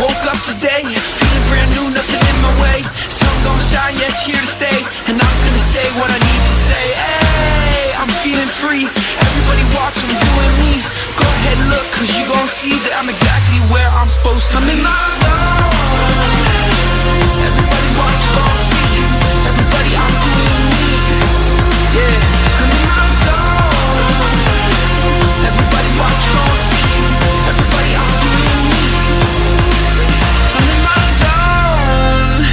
Woke up today, feeling brand new, nothing in my way. Sun gon' shine, yeah, it's here to stay. And I'm gonna say what I need to say. Hey, I'm feeling free. Everybody watch, I'm doing me. Go ahead, look, cause you gon' see that I'm exactly where I'm supposed to be. I'm in my zone. Everybody watch, you gon' see. Everybody, I'm doing me. Yeah, I'm in my zone. Everybody watch, you gon' see. Everybody, I'm doing me. I'm in my zone.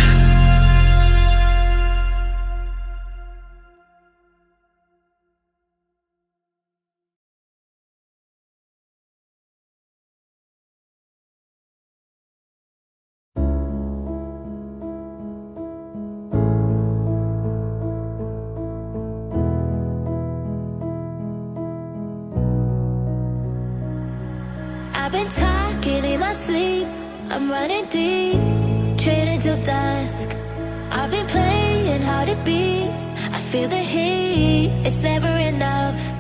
I've been talking in my sleep, I'm running deep, training till dusk. I've been playing hard to beat, I feel the heat, it's never enough.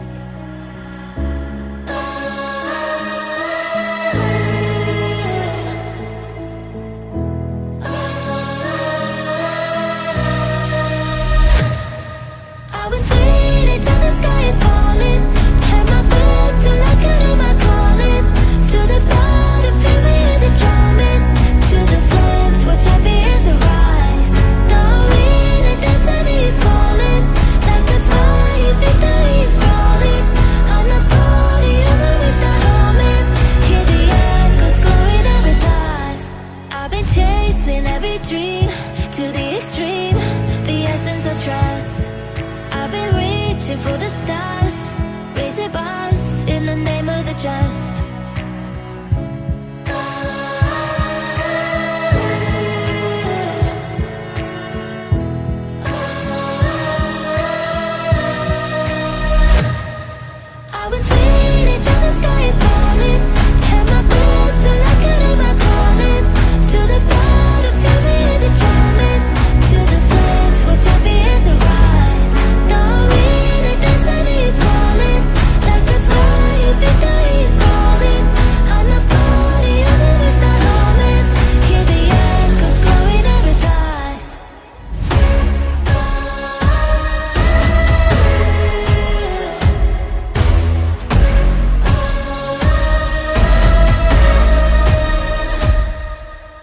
I was waiting till the sky had fallen, had my back till I could hear my calling. To the battlefield, we hear the drumming. To the flames, we're champions to rise. The arena, destiny is calling. Like the fire, victory is rolling. On the podium, when we start humming, hear the echoes, glory never dies. I've been chasing every dream to the extreme, the essence of trust. I've been reaching for the stars, raising bars in the name of the just. I was waiting till the sky had fallen, had my back till I could hear my calling. To the battlefield, we hear the drumming. To the flames, we're champions to rise. The arena, destiny is calling. Like the fire, victory is rolling. On the podium, when we start humming, hear the echoes, glory never dies.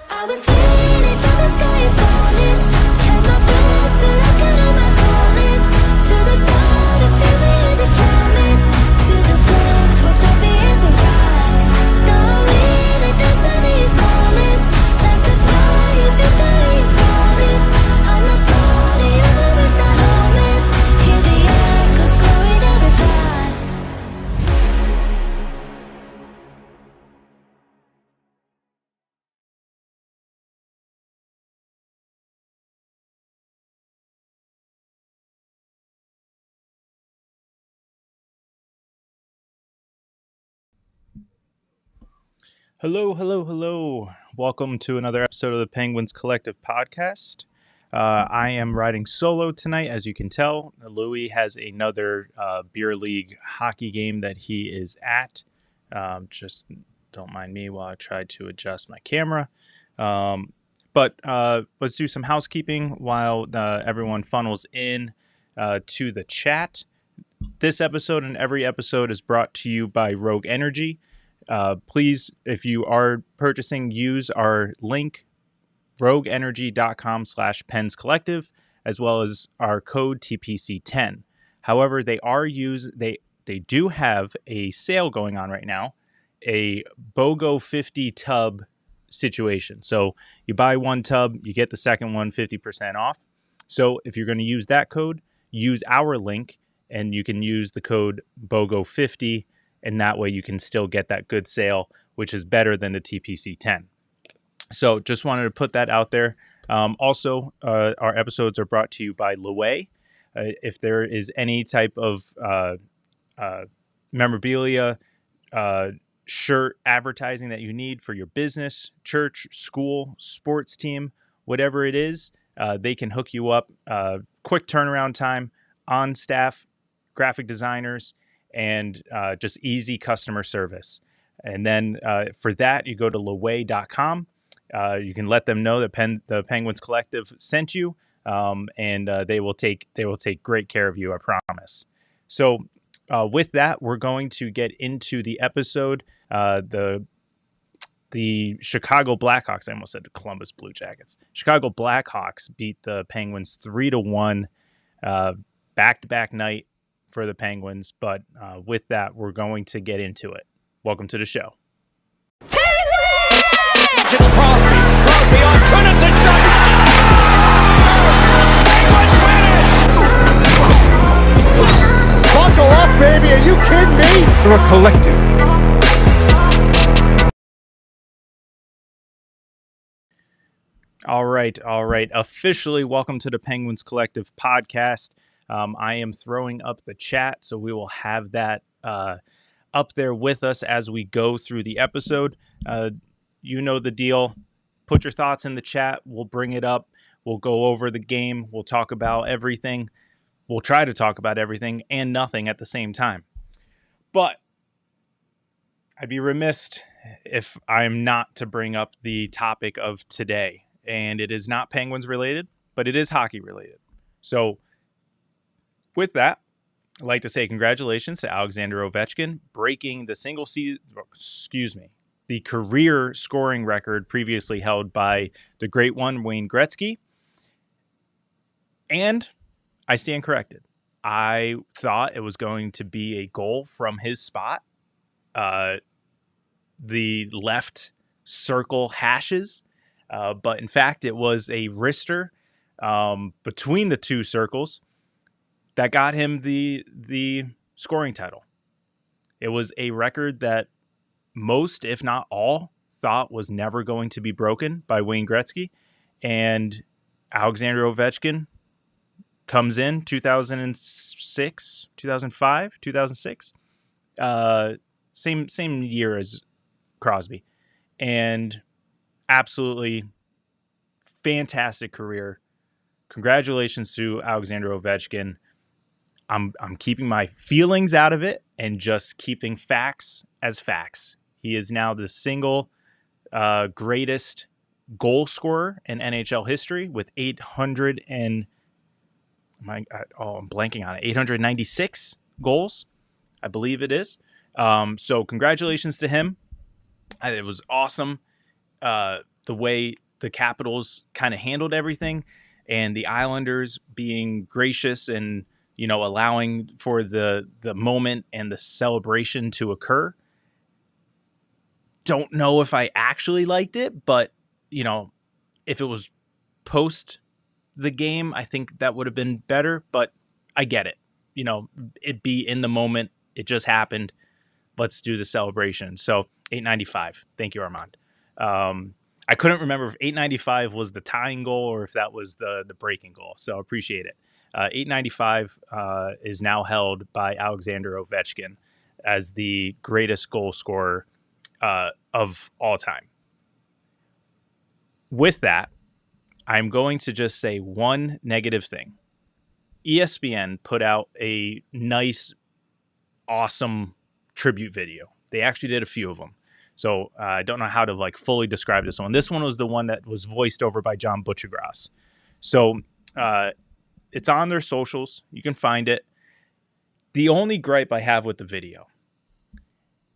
I was waiting till the sky had fallen, had my back till I could hear my calling. To the battlefield, we hear the drumming. To the flames, we're champions to rise. The arena, destiny is calling. Like the fire, victory is rolling. On the podium, when we start humming, hear the echoes, glory never dies. Hello, hello, hello. Welcome to another episode of the Penguins Collective podcast. I am riding solo tonight, as you can tell. Louie has another beer league hockey game that he is at. Just don't mind me while I try to adjust my camera. But let's do some housekeeping while everyone funnels in to the chat. This episode and every episode is brought to you by Rogue Energy. Please, if you are purchasing, use our link, rogueenergy.com/penscollective, as well as our code TPC10. However, they do have a sale going on right now, a BOGO 50 tub situation. So you buy one tub, you get the second one 50% off. So if you're going to use that code, use our link, and you can use the code BOGO50, and that way you can still get that good sale, which is better than the TPC 10. So just wanted to put that out there. Also, our episodes are brought to you by Louie. If there is any type of memorabilia, shirt, advertising that you need for your business, church, school, sports team, whatever it is, they can hook you up. Quick turnaround time, on staff, graphic designers, and just easy customer service. And then for that, you go to Louie.com. You can let them know that the Penguins Collective sent you, and they will take great care of you, I promise. So with that, we're going to get into the episode. The Chicago Blackhawks, I almost said the Columbus Blue Jackets. Chicago Blackhawks beat the Penguins 3-1, back-to-back night for the Penguins. But with that, we're going to get into it. Welcome to the show. It's Crosby. Crosby on Kunitz and shot. Penguins win it! Buckle up, baby. Are you kidding me? We're a collective. All right. Officially, welcome to the Penguins Collective podcast. I am throwing up the chat, so we will have that up there with us as we go through the episode. You know the deal. Put your thoughts in the chat. We'll bring it up. We'll go over the game. We'll talk about everything. We'll try to talk about everything and nothing at the same time. But I'd be remiss if I'm not to bring up the topic of today. And it is not Penguins related, but it is hockey related. So with that, I'd like to say congratulations to Alexander Ovechkin breaking the career scoring record previously held by the great one, Wayne Gretzky. And I stand corrected. I thought it was going to be a goal from his spot. The left circle hashes. But in fact, it was a wrister between the two circles that got him the scoring title. It was a record that most, if not all, thought was never going to be broken by Wayne Gretzky. And Alexander Ovechkin comes in 2006, 2005, 2006. Same year as Crosby. And absolutely fantastic career. Congratulations to Alexander Ovechkin. I'm keeping my feelings out of it and just keeping facts as facts. He is now the single greatest goal scorer in NHL history with 896 goals, I believe it is. So congratulations to him. It was awesome. The way the Capitals kind of handled everything, and the Islanders being gracious and, you know, allowing for the moment and the celebration to occur. Don't know if I actually liked it, but, you know, if it was post the game, I think that would have been better, but I get it. You know, it'd be in the moment. It just happened. Let's do the celebration. So 895. Thank you, Armand. I couldn't remember if 895 was the tying goal or if that was the breaking goal. So appreciate it. 895 is now held by Alexander Ovechkin as the greatest goal scorer of all time. With that, I'm going to just say one negative thing. ESPN put out a nice, awesome tribute video. They actually did a few of them. So I don't know how to fully describe this one. This one was the one that was voiced over by John Butchergrass. So it's on their socials. You can find it. The only gripe I have with the video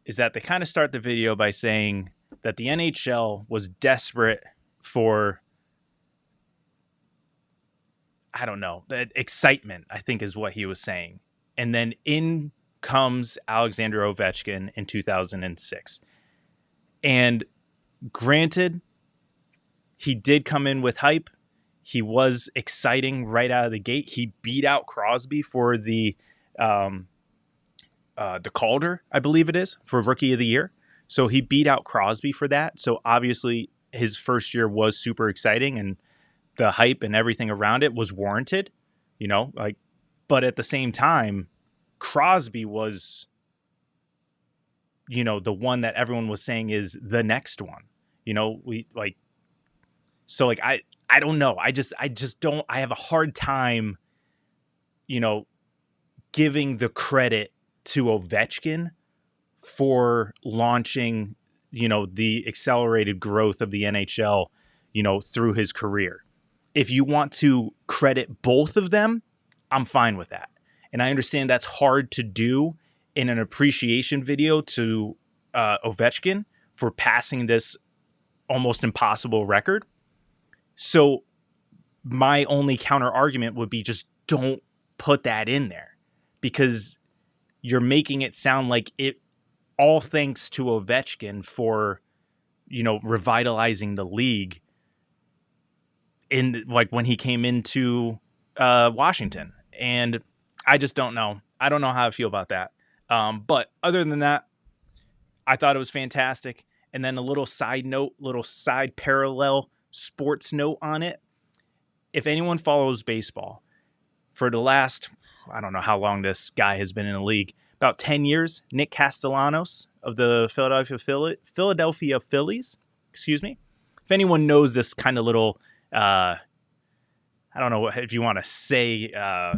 is that they kind of start the video by saying that the NHL was desperate for, I don't know, that excitement, I think is what he was saying. And then in comes Alexander Ovechkin in 2006. And granted, he did come in with hype. He was exciting right out of the gate. He beat out Crosby for the Calder, I believe it is, for Rookie of the Year. So he beat out Crosby for that. So obviously his first year was super exciting, and the hype and everything around it was warranted, you know, but at the same time, Crosby was, you know, the one that everyone was saying is the next one, you know, I don't know. I have a hard time, you know, giving the credit to Ovechkin for launching the accelerated growth of the NHL, through his career. If you want to credit both of them, I'm fine with that. And I understand that's hard to do in an appreciation video to Ovechkin for passing this almost impossible record. So my only counter argument would be just don't put that in there, because you're making it sound like it all thanks to Ovechkin for, revitalizing the league in like when he came into Washington. And I just don't know. I don't know how I feel about that. But other than that, I thought it was fantastic. And then a little side note, little side parallel sports note on it. If anyone follows baseball, for the last, I don't know how long this guy has been in the league, about 10 years, Nick Castellanos of the Philadelphia Phillies, if anyone knows this kind of little, I don't know if you want to say, I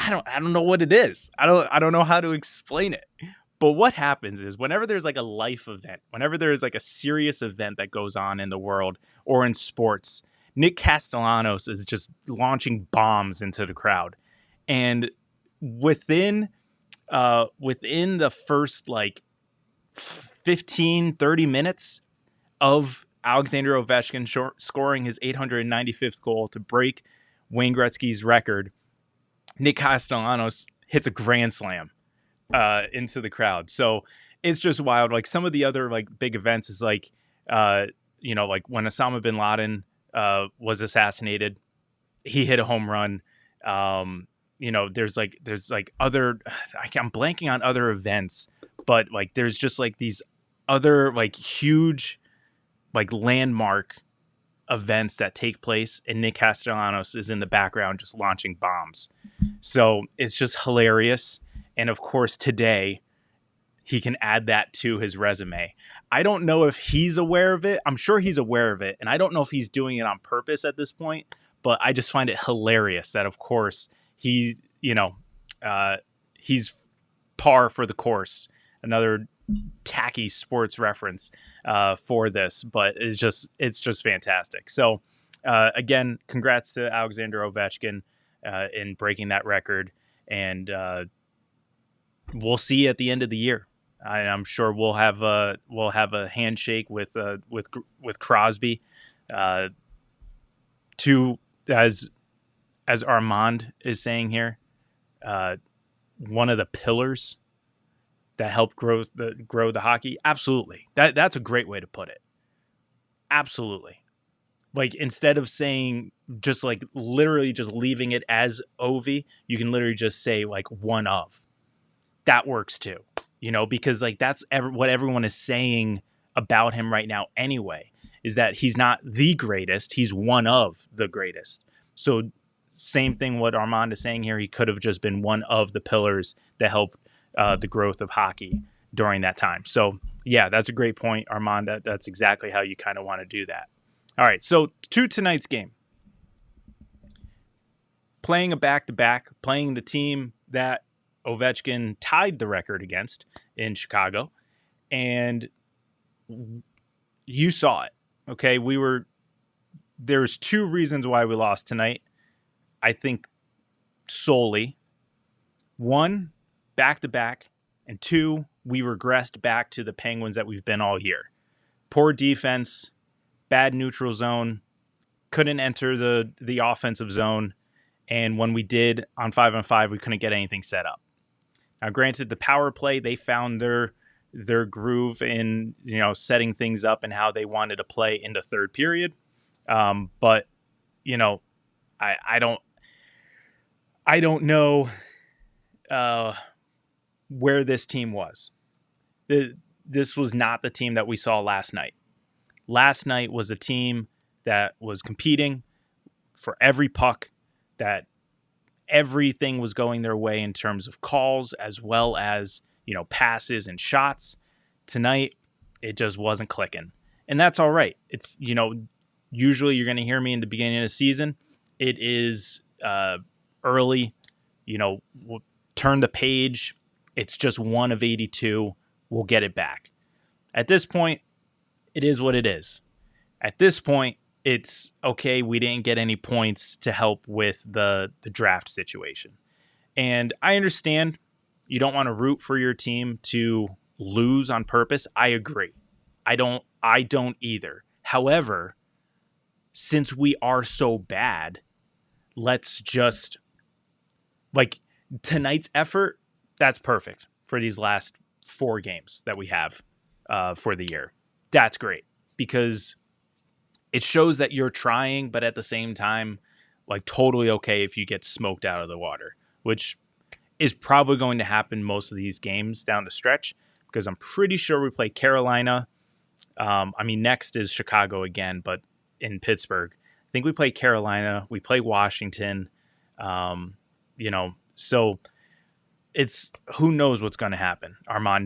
don't know what it is. I don't know how to explain it. But what happens is whenever there's like a life event, whenever there's like a serious event that goes on in the world or in sports, Nick Castellanos is just launching bombs into the crowd. And within the first like 15, 30 minutes of Alexander Ovechkin scoring his 895th goal to break Wayne Gretzky's record, Nick Castellanos hits a grand slam into the crowd. So it's just wild. Like some of the other like big events is like, like when Osama bin Laden was assassinated, he hit a home run. There's other, I'm blanking on other events, but like there's just like these other like huge like landmark events that take place, and Nick Castellanos is in the background just launching bombs. So it's just hilarious. And of course, today he can add that to his resume. I don't know if he's aware of it. I'm sure he's aware of it. And I don't know if he's doing it on purpose at this point, but I just find it hilarious that, of course, he's par for the course. Another tacky sports reference for this, but it's just fantastic. So again, congrats to Alexander Ovechkin in breaking that record. And we'll see at the end of the year. I'm sure we'll have a handshake with Crosby, to as Armand is saying here, one of the pillars that helped grow the hockey. Absolutely, that's a great way to put it. Absolutely, like instead of saying just like literally just leaving it as Ovi, you can literally just say like one of. That works too, because like that's what everyone is saying about him right now anyway, is that he's not the greatest, he's one of the greatest. So same thing what Armand is saying here, he could have just been one of the pillars that helped the growth of hockey during that time. So yeah, that's a great point, Armand. That's exactly how you kind of want to do that. All right, so to tonight's game. Playing a back-to-back, playing the team that Ovechkin tied the record against in Chicago, and you saw it. Okay, there's two reasons why we lost tonight. I think solely. One, back-to-back, and two, we regressed back to the Penguins that we've been all year. Poor defense, bad neutral zone, couldn't enter the offensive zone, and when we did on 5-on-5, we couldn't get anything set up. Now, granted, the power play, they found their groove in setting things up and how they wanted to play in the third period. But I don't know where this team was. This was not the team that we saw last night. Last night was a team that was competing for every puck, that everything was going their way in terms of calls as well as, passes and shots. Tonight, it just wasn't clicking. And that's all right. It's, usually you're going to hear me in the beginning of the season. It is early, we'll turn the page. It's just one of 82. We'll get it back. At this point, it is what it is. At this point, it's okay, we didn't get any points to help with the draft situation. And I understand you don't want to root for your team to lose on purpose. I agree. I don't either. However, since we are so bad, let's just, like, tonight's effort, that's perfect for these last 4 games that we have for the year. That's great because it shows that you're trying, but at the same time, like, totally okay if you get smoked out of the water, which is probably going to happen most of these games down the stretch because I'm pretty sure we play Carolina. Next is Chicago again, but in Pittsburgh. I think we play Carolina. We play Washington. So it's, who knows what's going to happen, Armand,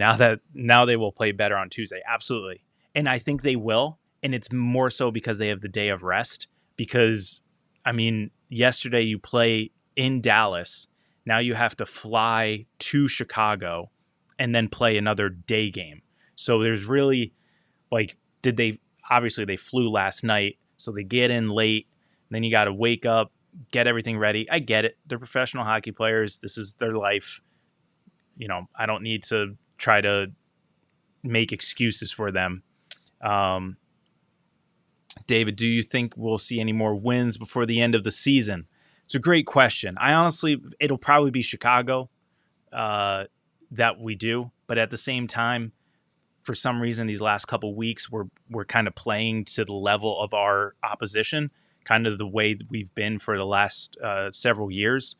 now they will play better on Tuesday. Absolutely. And I think they will. And it's more so because they have the day of rest. Because, yesterday you play in Dallas. Now you have to fly to Chicago and then play another day game. So there's really, obviously they flew last night. So they get in late. Then you got to wake up, get everything ready. I get it. They're professional hockey players. This is their life. I don't need to try to make excuses for them. David, do you think we'll see any more wins before the end of the season? It's a great question. It'll probably be Chicago that we do. But at the same time, for some reason, these last couple weeks, we're kind of playing to the level of our opposition, kind of the way we've been for the last several years.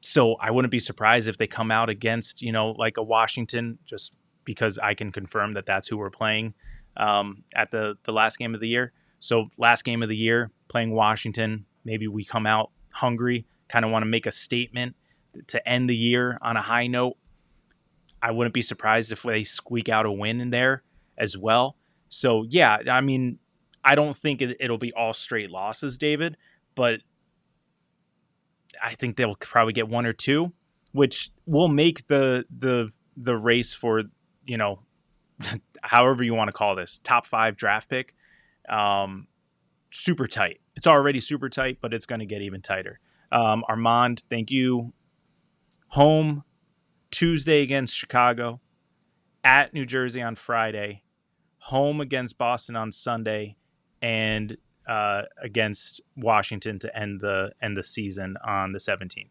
So I wouldn't be surprised if they come out against, like a Washington, just because I can confirm that that's who we're playing at the last game of the year. So last game of the year, playing Washington, maybe we come out hungry, kind of want to make a statement to end the year on a high note. I wouldn't be surprised if they squeak out a win in there as well. So, yeah, I don't think it'll be all straight losses, David, but I think they'll probably get 1 or 2, which will make the race for, however you want to call this, top 5 draft pick, super tight. It's already super tight, but it's going to get even tighter. Armand, thank you. Home Tuesday against Chicago, at New Jersey on Friday, home against Boston on Sunday, and against Washington to end the season on the 17th.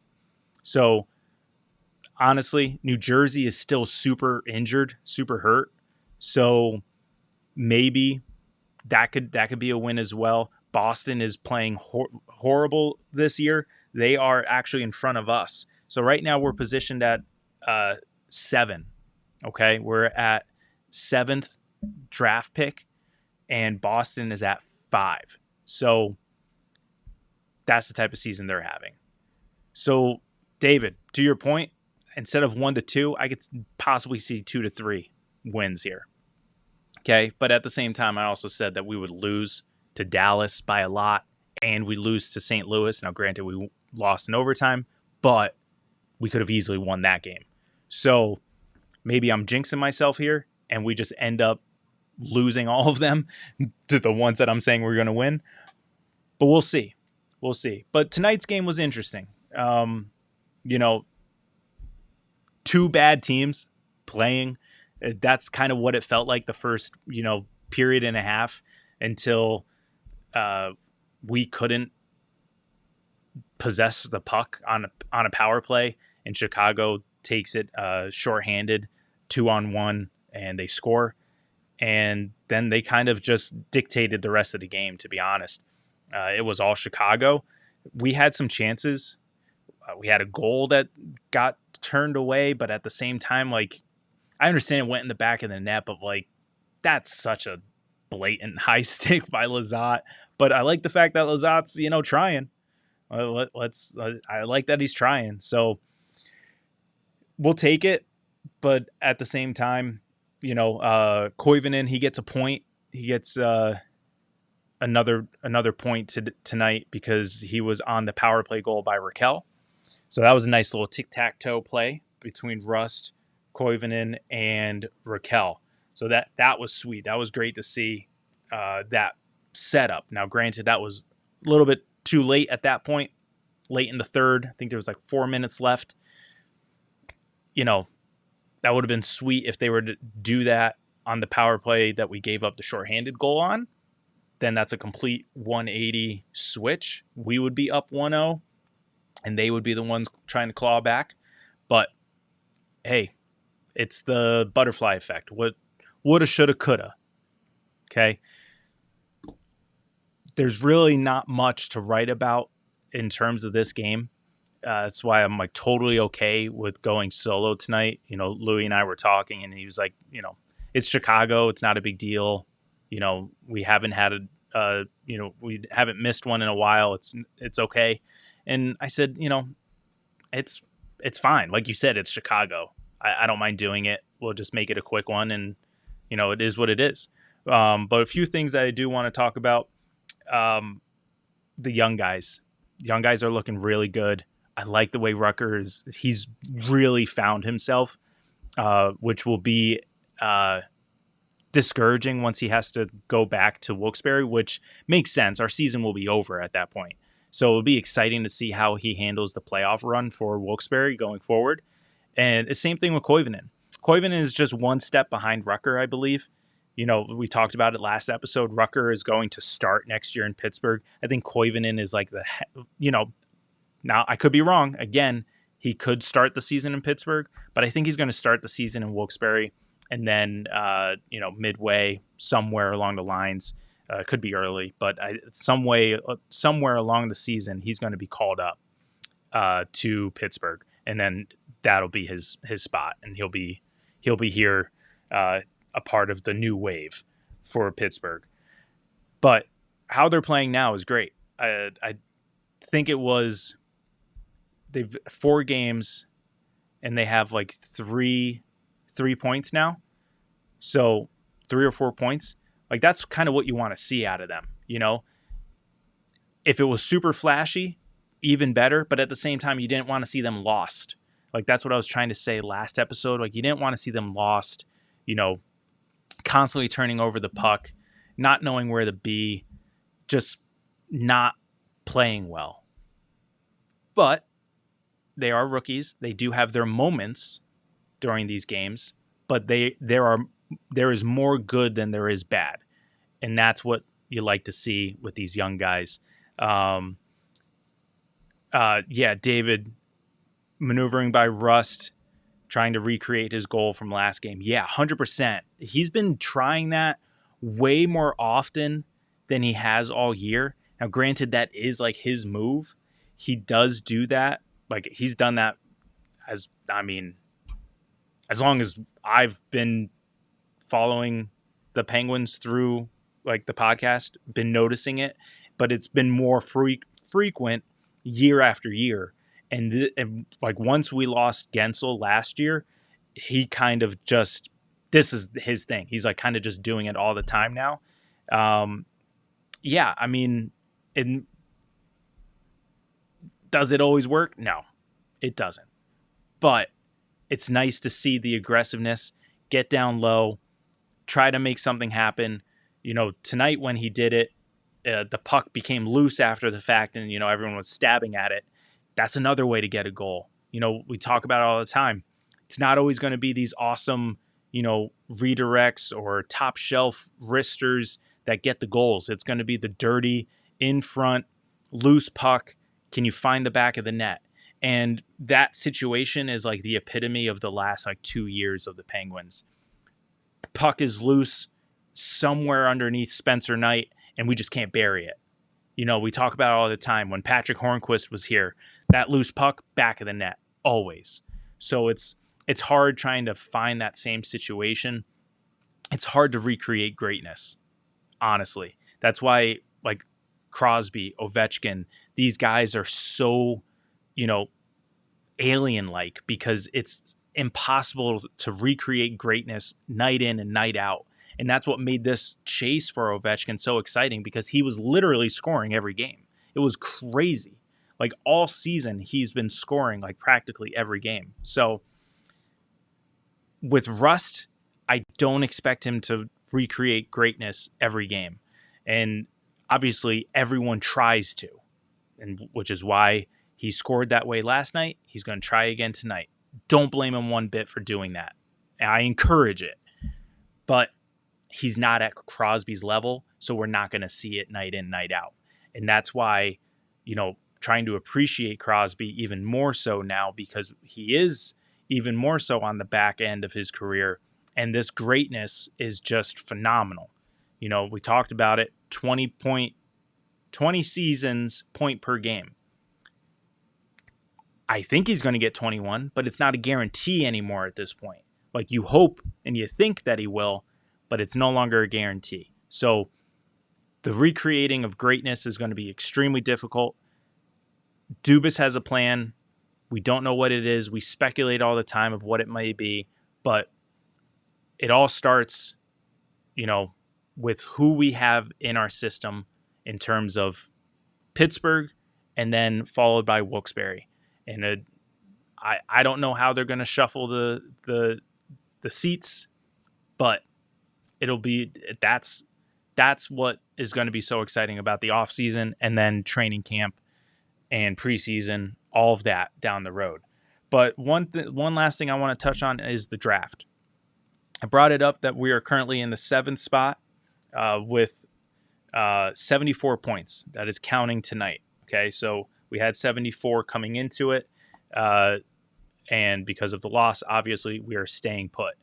So honestly, New Jersey is still super injured, super hurt. So maybe that could be a win as well. Boston is playing horrible this year. They are actually in front of us. So right now we're positioned at 7. Okay, we're at 7th draft pick, and Boston is at 5. So that's the type of season they're having. So, David, to your point, instead of 1 to 2, I could possibly see 2 to 3 wins here. Okay, but at the same time, I also said that we would lose to Dallas by a lot, and we lose to St. Louis. Now, granted, we lost in overtime, but we could have easily won that game. So maybe I'm jinxing myself here, and we just end up losing all of them to the ones that I'm saying we're going to win. But we'll see. We'll see. But tonight's game was interesting. 2 bad teams playing. That's kind of what it felt like the first, period and a half until we couldn't possess the puck on a power play, and Chicago takes it shorthanded 2-on-1, and they score. And then they kind of just dictated the rest of the game, to be honest. It was all Chicago. We had some chances. We had a goal that got turned away, but at the same time, I understand it went in the back of the net, but that's such a blatant high stick by Lizotte. But I like the fact that Lizotte's, trying. I like that he's trying. So we'll take it. But at the same time, Koivunen, he gets a point. He gets another point tonight because he was on the power play goal by Raquel. So that was a nice little tic-tac-toe play between Rust, Koivunen, and Raquel. So that was sweet. That was great to see that setup. Now, granted, that was a little bit too late at that point, late in the third. I think there was like 4 minutes left. That would have been sweet if they were to do that on the power play that we gave up the shorthanded goal on. Then that's a complete 180 switch. We would be up 1-0, and they would be the ones trying to claw back. But, hey, it's the butterfly effect. What woulda, shoulda, coulda. Okay? There's really not much to write about in terms of this game. That's why I'm like totally okay with going solo tonight. Louie and I were talking, and he was like, it's Chicago. It's not a big deal. We haven't had we haven't missed one in a while. It's okay. And I said, it's fine. Like you said, it's Chicago. I don't mind doing it. We'll just make it a quick one, and it is what it is. But a few things that I do want to talk about. The young guys. Young guys are looking really good. I like the way Rucker he's really found himself, which will be discouraging once he has to go back to Wilkes-Barre, which makes sense. Our season will be over at that point. So it'll be exciting to see how he handles the playoff run for Wilkes-Barre going forward. And the same thing with Koivunen. Koivunen is just one step behind Rucker, I believe. We talked about it last episode. Rucker is going to start next year in Pittsburgh. I think Koivunen is like now I could be wrong. Again, he could start the season in Pittsburgh, but I think he's going to start the season in Wilkes-Barre, and then midway somewhere along the lines, could be early, but somewhere along the season he's going to be called up to Pittsburgh, and then that'll be his spot, and he'll be here a part of the new wave for Pittsburgh. But how they're playing now is great. I think they've 4 games and they have like 3 points now. So 3 or 4 points. Like that's kind of what you want to see out of them. If it was super flashy, even better. But at the same time, you didn't want to see them lost. Like that's what I was trying to say last episode. Like you didn't want to see them lost, constantly turning over the puck, not knowing where to be, just not playing well. But they are rookies. They do have their moments during these games, but there is more good than there is bad. And that's what you like to see with these young guys. David maneuvering by Rust, trying to recreate his goal from last game. Yeah, 100%. He's been trying that way more often than he has all year. Now, granted, that is like his move. He does do that. Like he's done that as long as I've been following the Penguins through like the podcast, been noticing it, but it's been more frequent year after year. And like once we lost Gensel last year, he kind of just, this is his thing. He's like kind of just doing it all the time now. Does it always work? No, it doesn't. But it's nice to see the aggressiveness, get down low, try to make something happen. Tonight when he did it, the puck became loose after the fact and, everyone was stabbing at it. That's another way to get a goal. We talk about it all the time. It's not always going to be these awesome, redirects or top shelf wristers that get the goals. It's going to be the dirty, in front, loose puck. Can you find the back of the net? And that situation is like the epitome of the last 2 years of the Penguins. Puck is loose somewhere underneath Spencer Knight, and we just can't bury it. We talk about it all the time. When Patrick Hornquist was here, that loose puck, back of the net, always. So it's hard trying to find that same situation. It's hard to recreate greatness, honestly. That's why, like, Crosby, Ovechkin, these guys are so, alien-like, because it's impossible to recreate greatness night in and night out. And that's what made this chase for Ovechkin so exciting, because he was literally scoring every game. It was crazy. Like all season, he's been scoring like practically every game. So with Rust, I don't expect him to recreate greatness every game. And obviously everyone tries to, and which is why he scored that way last night. He's going to try again tonight. Don't blame him one bit for doing that. I encourage it. But he's not at Crosby's level, so we're not going to see it night in, night out. And that's why, trying to appreciate Crosby even more so now, because he is even more so on the back end of his career. And this greatness is just phenomenal. We talked about it, 20 seasons, point per game. I think he's going to get 21, but it's not a guarantee anymore at this point. Like, you hope and you think that he will, but it's no longer a guarantee. So the recreating of greatness is going to be extremely difficult. Dubas has a plan. We don't know what it is. We speculate all the time of what it may be, but it all starts, with who we have in our system in terms of Pittsburgh, and then followed by Wilkes-Barre. And I don't know how they're going to shuffle the seats, but that's what is going to be so exciting about the offseason, and then training camp and preseason, all of that down the road. But one last thing I want to touch on is the draft. I brought it up that we are currently in the 7th spot with 74 points. That is counting tonight. Okay, so we had 74 coming into it, and because of the loss, obviously, we are staying put.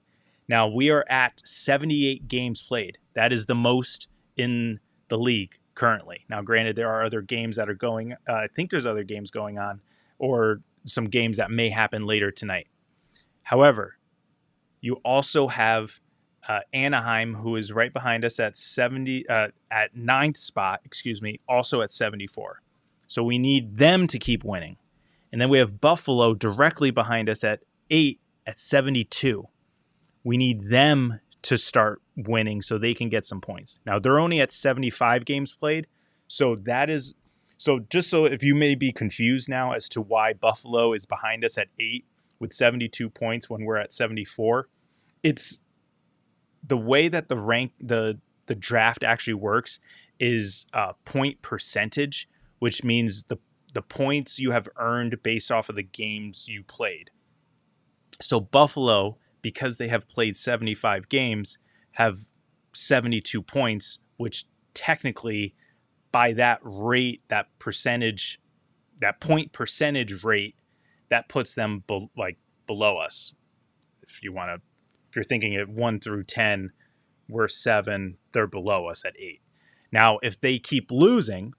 Now, we are at 78 games played. That is the most in the league currently. Now, granted, there are other games that are going. I think there's other games going on, or some games that may happen later tonight. However, you also have Anaheim, who is right behind us at 9th spot, also at 74. So we need them to keep winning. And then we have Buffalo directly behind us at 8 at 72. We need them to start winning so they can get some points. Now, they're only at 75 games played. So just so if you may be confused now as to why Buffalo is behind us at 8 with 72 points when we're at 74, it's the way that the draft actually works is point percentage, which means the points you have earned based off of the games you played. So Buffalo, because they have played 75 games, have 72 points, which technically by that rate, that point percentage rate, that puts them below us. If you're thinking at 1 through 10, we're 7, they're below us at 8. Now, if they keep losing,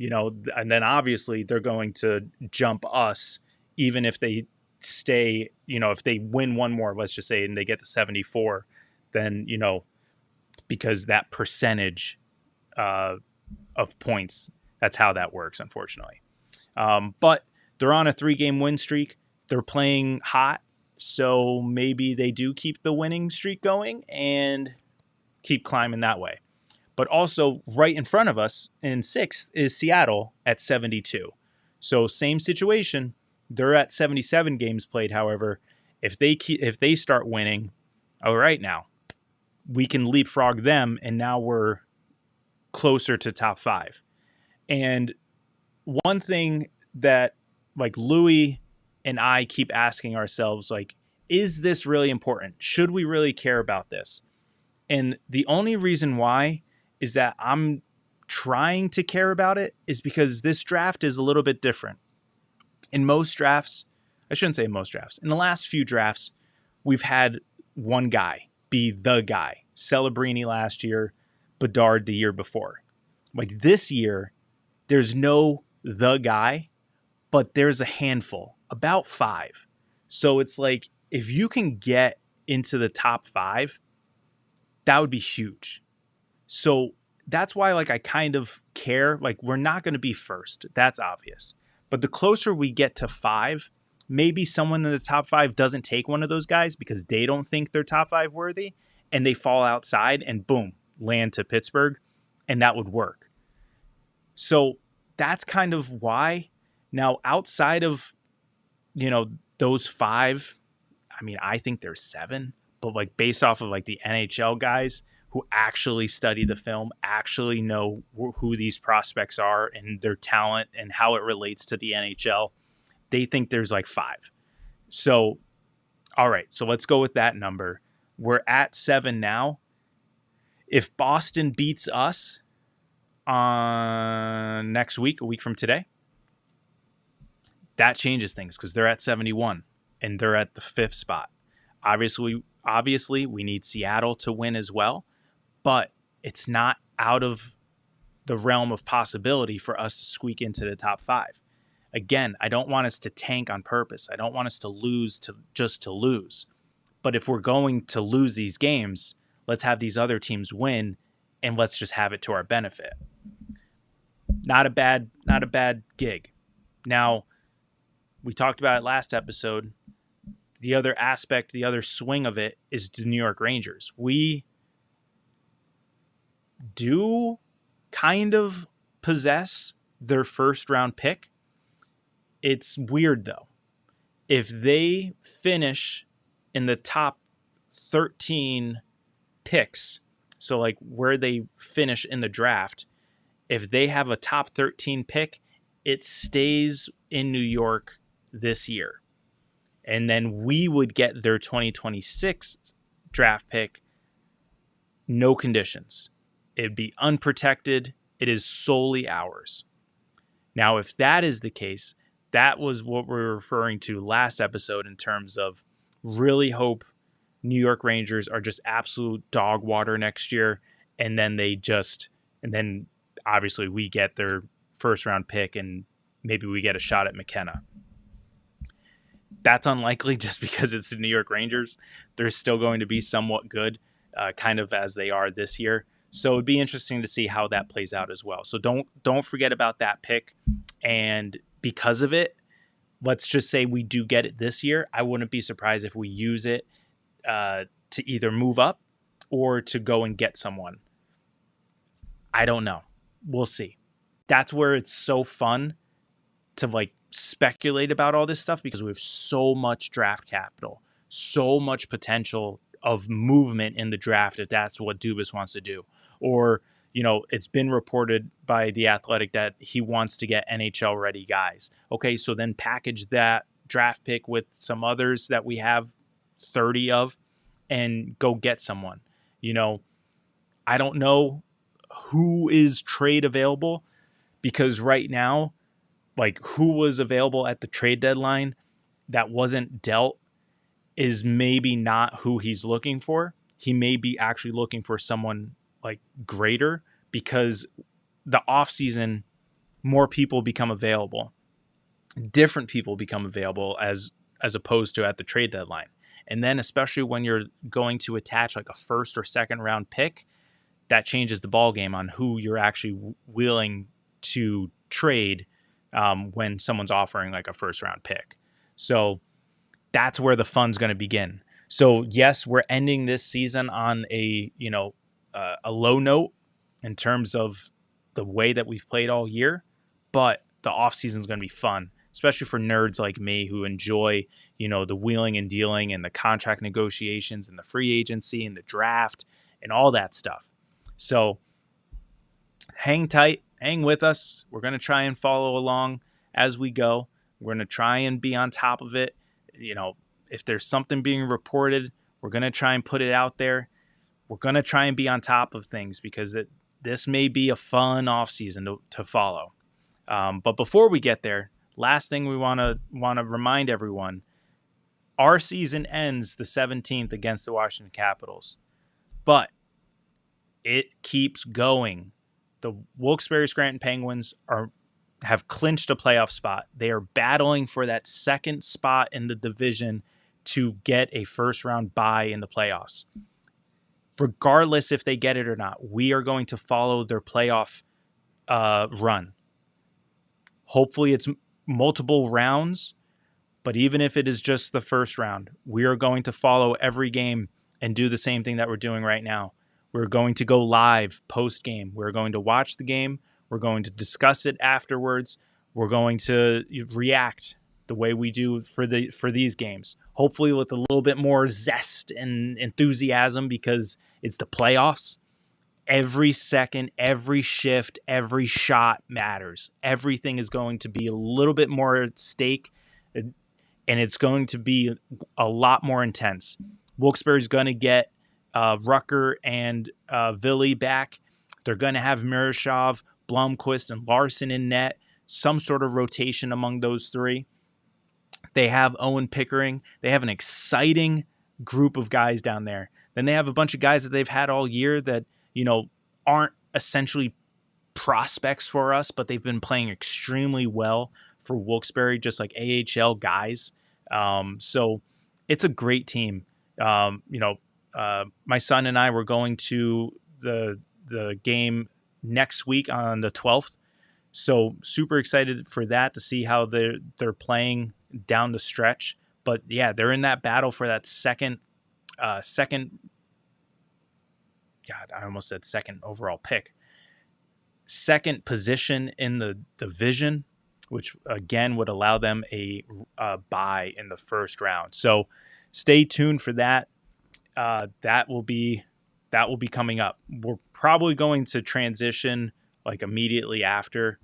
and then obviously they're going to jump us, even if they stay, if they win one more, let's just say, and they get to 74, then, because that percentage of points, that's how that works, unfortunately. But they're on a 3-game win streak. They're playing hot, so maybe they do keep the winning streak going and keep climbing that way. But also right in front of us in 6th is Seattle at 72. So same situation. They're at 77 games played. However, if they start winning, all right, now we can leapfrog them, and now we're closer to top 5. And one thing that Louie and I keep asking ourselves, is this really important? Should we really care about this? And the only reason why is that I'm trying to care about it is because this draft is a little bit different. In most drafts, I shouldn't say most drafts, in the last few drafts, we've had one guy be the guy. Celebrini last year, Bedard the year before. This year, there's no the guy, but there's a handful, about 5. So it's if you can get into the top 5, that would be huge. So that's why I kind of care. We're not going to be first. That's obvious. But the closer we get to 5, maybe someone in the top 5 doesn't take one of those guys because they don't think they're top 5 worthy, and they fall outside and boom, land to Pittsburgh, and that would work. So that's kind of why. Now, outside of, those 5, I think there's 7, but like based off of like the NHL guys who actually study the film, actually know who these prospects are and their talent and how it relates to the NHL, they think there's like 5. So, all right, so let's go with that number. We're at 7 now. If Boston beats us on next week, a week from today, that changes things because they're at 71 and they're at the 5th spot. Obviously, we need Seattle to win as well, but it's not out of the realm of possibility for us to squeak into the top 5. Again, I don't want us to tank on purpose. I don't want us to lose just to lose. But if we're going to lose these games, let's have these other teams win and let's just have it to our benefit. Not a bad gig. Now, we talked about it last episode. The other aspect, the other swing of it is the New York Rangers. We do kind of possess their first round pick. It's weird though. If they finish in the top 13 picks, so like where they finish in the draft, if they have a top 13 pick, it stays in New York this year. And then we would get their 2026 draft pick, no conditions. It'd be unprotected. It is solely ours. Now, if that is the case, that was what we're referring to last episode in terms of really hope New York Rangers are just absolute dog water next year. And then obviously we get their first round pick and maybe we get a shot at McKenna. That's unlikely just because it's the New York Rangers. They're still going to be somewhat good, kind of as they are this year. So it'd be interesting to see how that plays out as well. So don't forget about that pick. And because of it, let's just say we do get it this year. I wouldn't be surprised if we use it to either move up or to go and get someone. I don't know. We'll see. That's where it's so fun to like speculate about all this stuff because we have so much draft capital, so much potential of movement in the draft if that's what Dubas wants to do. Or, it's been reported by The Athletic that he wants to get NHL ready guys. Okay, so then package that draft pick with some others that we have 30 of and go get someone. I don't know who is trade available because right now, like who was available at the trade deadline that wasn't dealt is maybe not who he's looking for. He may be actually looking for someone like greater because the offseason, more people become available. Different people become available as opposed to at the trade deadline. And then especially when you're going to attach like a first or second round pick, that changes the ball game on who you're actually willing to trade when someone's offering like a first round pick. So that's where the fun's going to begin. So yes, we're ending this season on a low note in terms of the way that we've played all year, but the offseason is going to be fun, especially for nerds like me who enjoy, the wheeling and dealing and the contract negotiations and the free agency and the draft and all that stuff. So hang tight, hang with us. We're going to try and follow along as we go. We're going to try and be on top of it. If there's something being reported, we're going to try and put it out there. We're going to try and be on top of things because this may be a fun offseason to follow. But before we get there, last thing we want to remind everyone, our season ends the 17th against the Washington Capitals. But it keeps going. The Wilkes-Barre Scranton Penguins have clinched a playoff spot. They are battling for that second spot in the division to get a first round bye in the playoffs. Regardless if they get it or not, we are going to follow their playoff run. Hopefully it's multiple rounds, but even if it is just the first round, we are going to follow every game and do the same thing that we're doing right now. We're going to go live post-game. We're going to watch the game. We're going to discuss it afterwards. We're going to react the way we do for these games. Hopefully with a little bit more zest and enthusiasm, because it's the playoffs. Every second, every shift, every shot matters. Everything is going to be a little bit more at stake, and it's going to be a lot more intense. Wilkes-Barre's going to get Rucker and Ville back. They're going to have Miroshov, Blomqvist, and Larson in net. Some sort of rotation among those three. They have Owen Pickering. They have an exciting group of guys down there. Then they have a bunch of guys that they've had all year that, aren't essentially prospects for us, but they've been playing extremely well for Wilkes-Barre, just like AHL guys. So it's a great team. My son and I were going to the game next week on the 12th. So super excited for that, to see how they're playing down the stretch. But yeah, they're in that battle for that second overall pick. Second position in the division, which again would allow them a bye in the first round. So stay tuned for that. That will be coming up. We're probably going to transition like immediately after,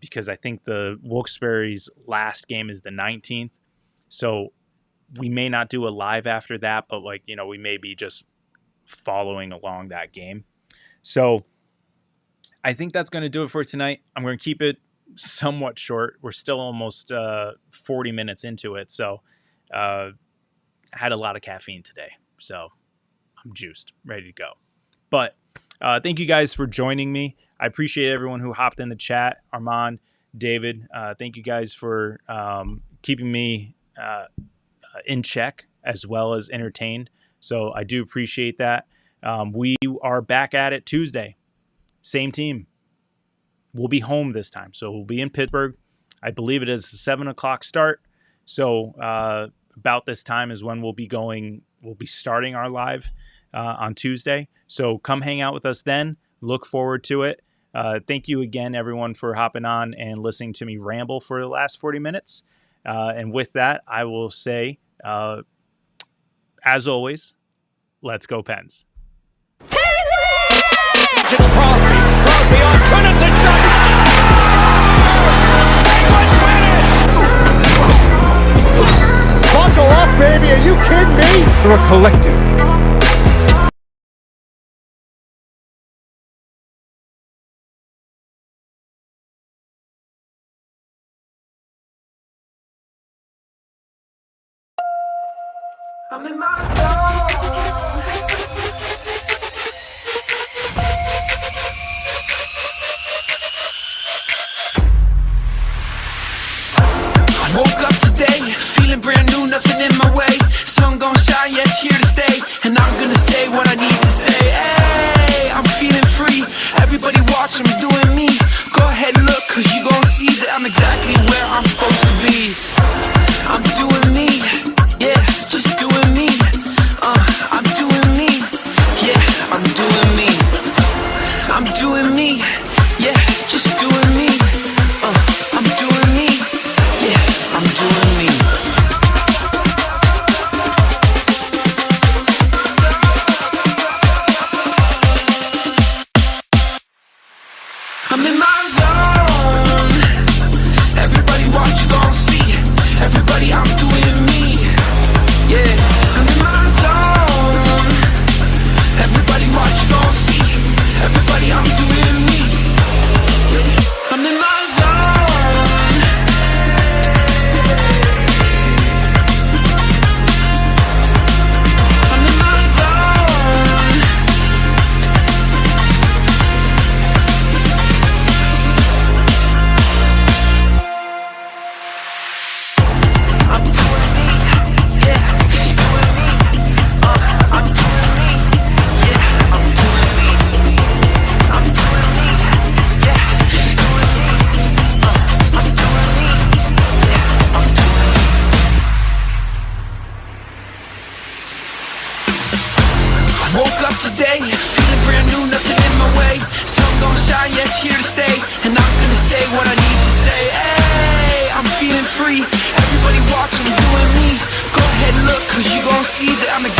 because I think the Wilkes-Barre's last game is the 19th. So we may not do a live after that, but we may be just following along that game. So I think that's going to do it for tonight. I'm going to keep it somewhat short. We're still almost 40 minutes into it. So I had a lot of caffeine today, so I'm juiced, ready to go. But thank you guys for joining me. I appreciate everyone who hopped in the chat. Armand, David, thank you guys for keeping me in check as well as entertained. So I do appreciate that. We are back at it Tuesday. Same team. We'll be home this time. So we'll be in Pittsburgh. I believe it is a 7 o'clock start. So about this time is when we'll be starting our live on Tuesday. So come hang out with us then. Look forward to it. Thank you again, everyone, for hopping on and listening to me ramble for the last 40 minutes. And with that, I will say, as always, let's go Pens. It's Crosby. Crosby on Kunitz and shot. Penguins win it! Buckle up, baby. Are you kidding me? We're a collective. I'm in my zone. Woke up today, feeling brand new, nothing in my way. Sun gon' shine, yeah, it's here to stay. And I'm gonna say what I need to say. Hey, I'm feeling free. Everybody watch, I'm doing me. Go ahead and look, cause you gon' see that I'm exactly where I'm supposed to be. I'm doing me, yeah, just doing me. I'm doing me, yeah, I'm doing me. I'm doing me, yeah, just doing me. I'm doing me. I'm doing me. I'm in my zone. Everybody watch, you gon' see. Everybody, I'm doing me. Yeah, I'm in my zone. Everybody watch, you gon' see. Everybody, I'm doing me. Yeah. I'm in my zone. Woke up today, feeling brand new, nothing in my way. Sun gon' shine, yeah, it's here to stay. And I'm gonna say what I need to say. Hey, I'm feeling free. see that I'm the